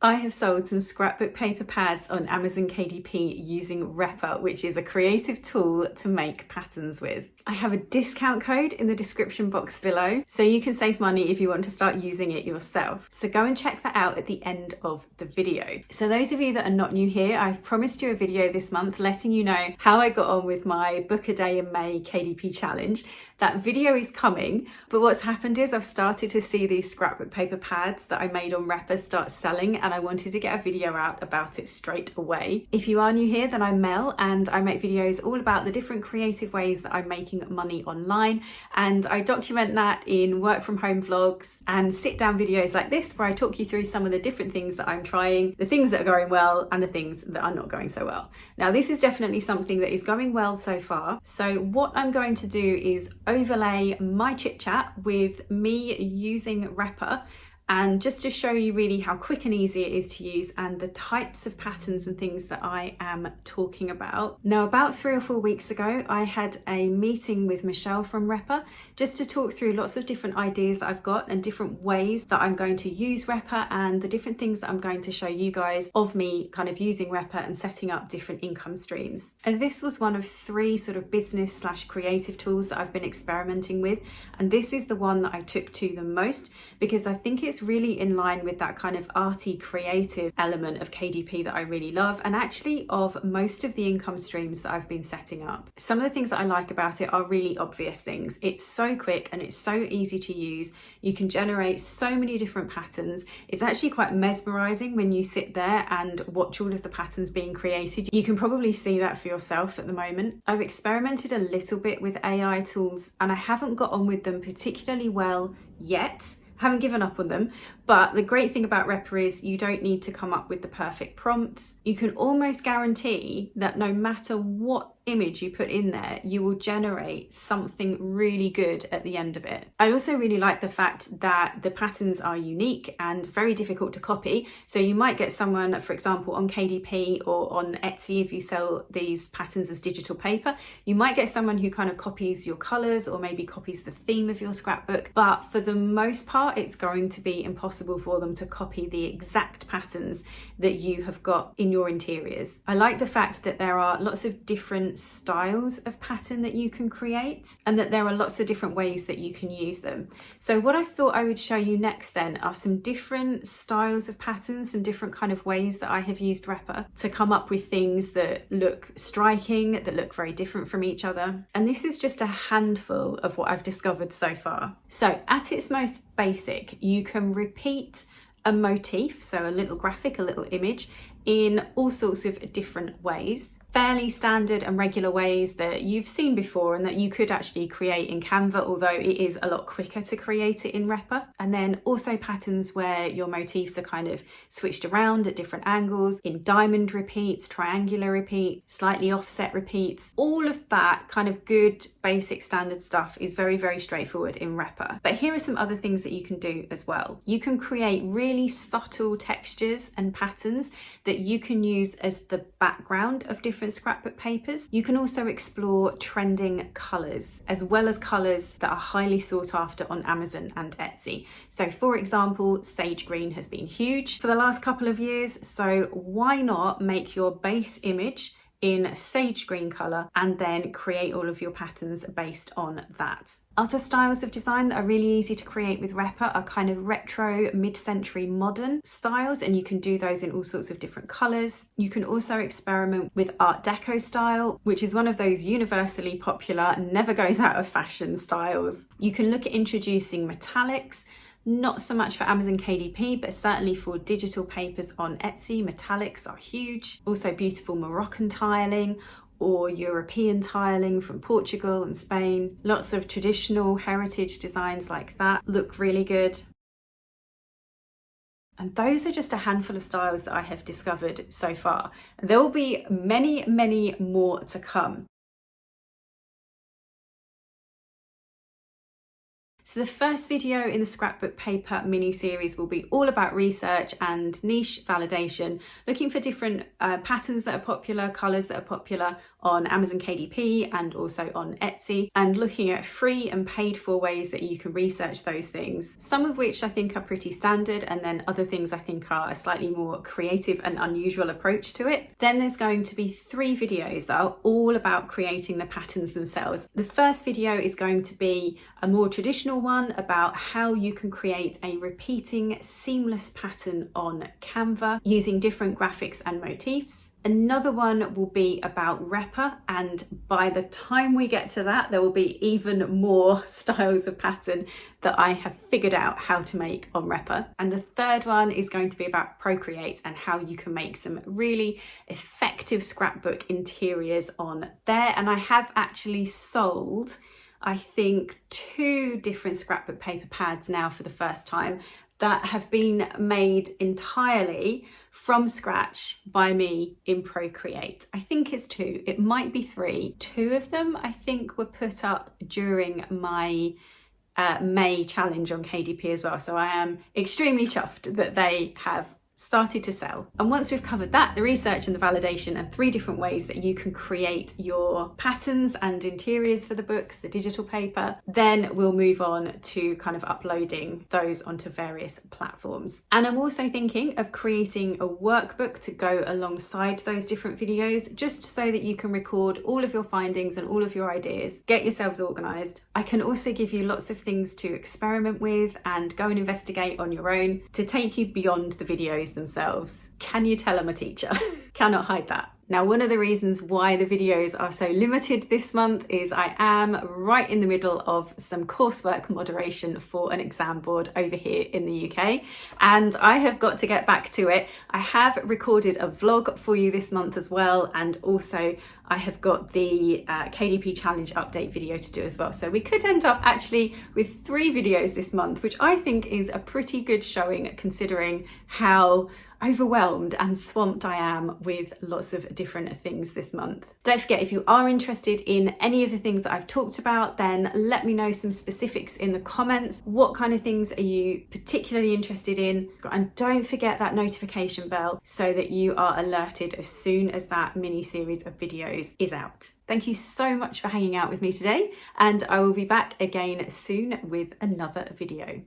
I have sold some scrapbook paper pads on Amazon KDP using REFERRAL, which is a creative tool to make patterns with. I have a discount code in the description box below, so you can save money if you want to start using it yourself. So go and check that out at the end of the video. So those of you that are not new here, I've promised you a video this month letting you know how I got on with my Book a Day in May KDP challenge. That video is coming, but what's happened is I've started to see these scrapbook paper pads that I made on REFERRAL start selling, and I wanted to get a video out about it straight away. If you are new here, then I'm Mel and I make videos all about the different creative ways that I'm making money online, and I document that in work from home vlogs and sit down videos like this where I talk you through some of the different things that I'm trying, the things that are going well and the things that are not going so well. Now this is definitely something that is going well so far, so what I'm going to do is overlay my chit chat with me using REFERRAL, and just to show you really how quick and easy it is to use and the types of patterns and things that I am talking about. Now, about 3 or 4 weeks ago, I had a meeting with Michelle from REFERRAL just to talk through lots of different ideas that I've got and different ways that I'm going to use REFERRAL and the different things that I'm going to show you guys of me kind of using REFERRAL and setting up different income streams. And this was one of 3 sort of business / creative tools that I've been experimenting with. And this is the one that I took to the most because I think it's really in line with that kind of arty creative element of KDP that I really love, and actually of most of the income streams that I've been setting up. Some of the things that I like about it are really obvious things. It's so quick and it's so easy to use. You can generate so many different patterns. It's actually quite mesmerizing when you sit there and watch all of the patterns being created. You can probably see that for yourself at the moment. I've experimented a little bit with AI tools and I haven't got on with them particularly well yet. Haven't given up on them, but the great thing about REFERRAL is you don't need to come up with the perfect prompts. You can almost guarantee that no matter what image you put in there, you will generate something really good at the end of it. I also really like the fact that the patterns are unique and very difficult to copy. So you might get someone, for example, on KDP or on Etsy, if you sell these patterns as digital paper, you might get someone who kind of copies your colors or maybe copies the theme of your scrapbook. But for the most part, it's going to be impossible for them to copy the exact patterns that you have got in your interiors. I like the fact that there are lots of different styles of pattern that you can create and that there are lots of different ways that you can use them. So what I thought I would show you next then are some different styles of patterns, some different kind of ways that I have used REFERRAL to come up with things that look striking, that look very different from each other. And this is just a handful of what I've discovered so far. So at its most basic, you can repeat a motif, so a little graphic, a little image, in all sorts of different ways. Fairly standard and regular ways that you've seen before and that you could actually create in Canva, although it is a lot quicker to create it in REFERRAL. And then also patterns where your motifs are kind of switched around at different angles, in diamond repeats, triangular repeats, slightly offset repeats. All of that kind of good basic standard stuff is very, very straightforward in REFERRAL. But here are some other things that you can do as well. You can create really subtle textures and patterns that you can use as the background of different scrapbook papers. You can also explore trending colours, as well as colours that are highly sought after on Amazon and Etsy. So for example, sage green has been huge for the last couple of years, so why not make your base image in sage green colour and then create all of your patterns based on that. Other styles of design that are really easy to create with REFERRAL are kind of retro, mid-century modern styles, and you can do those in all sorts of different colours. You can also experiment with Art Deco style, which is one of those universally popular, never goes out of fashion styles. You can look at introducing metallics. Not so much for Amazon KDP, but certainly for digital papers on Etsy, metallics are huge. Also beautiful Moroccan tiling or European tiling from Portugal and Spain. Lots of traditional heritage designs like that look really good. And those are just a handful of styles that I have discovered so far. There will be many, many more to come. So the first video in the scrapbook paper mini-series will be all about research and niche validation, looking for different patterns that are popular, colours that are popular on Amazon KDP and also on Etsy, and looking at free and paid for ways that you can research those things, some of which I think are pretty standard, and then other things I think are a slightly more creative and unusual approach to it. Then there's going to be 3 videos that are all about creating the patterns themselves. The first video is going to be a more traditional one about how you can create a repeating seamless pattern on Canva using different graphics and motifs. Another one will be about REFERRAL, and by the time we get to that, there will be even more styles of pattern that I have figured out how to make on REFERRAL. And the third one is going to be about Procreate and how you can make some really effective scrapbook interiors on there. And I have actually sold, I think, 2 different scrapbook paper pads now for the first time that have been made entirely from scratch by me in Procreate. I think it's 2, it might be 3. 2 of them I think were put up during my May challenge on KDP as well. So I am extremely chuffed that they have started to sell. And once we've covered that, the research and the validation, and 3 different ways that you can create your patterns and interiors for the books, the digital paper, then we'll move on to kind of uploading those onto various platforms. And I'm also thinking of creating a workbook to go alongside those different videos, just so that you can record all of your findings and all of your ideas, get yourselves organized. I can also give you lots of things to experiment with and go and investigate on your own to take you beyond the videos themselves. Can you tell I'm a teacher? Cannot hide that. Now, one of the reasons why the videos are so limited this month is I am right in the middle of some coursework moderation for an exam board over here in the UK, and I have got to get back to it. I have recorded a vlog for you this month as well, and also I have got the KDP challenge update video to do as well. So we could end up actually with 3 videos this month, which I think is a pretty good showing considering how overwhelmed and swamped I am with lots of different things this month. Don't forget, if you are interested in any of the things that I've talked about, then let me know some specifics in the comments. What kind of things are you particularly interested in? And don't forget that notification bell so that you are alerted as soon as that mini series of videos is out. Thank you so much for hanging out with me today, and I will be back again soon with another video.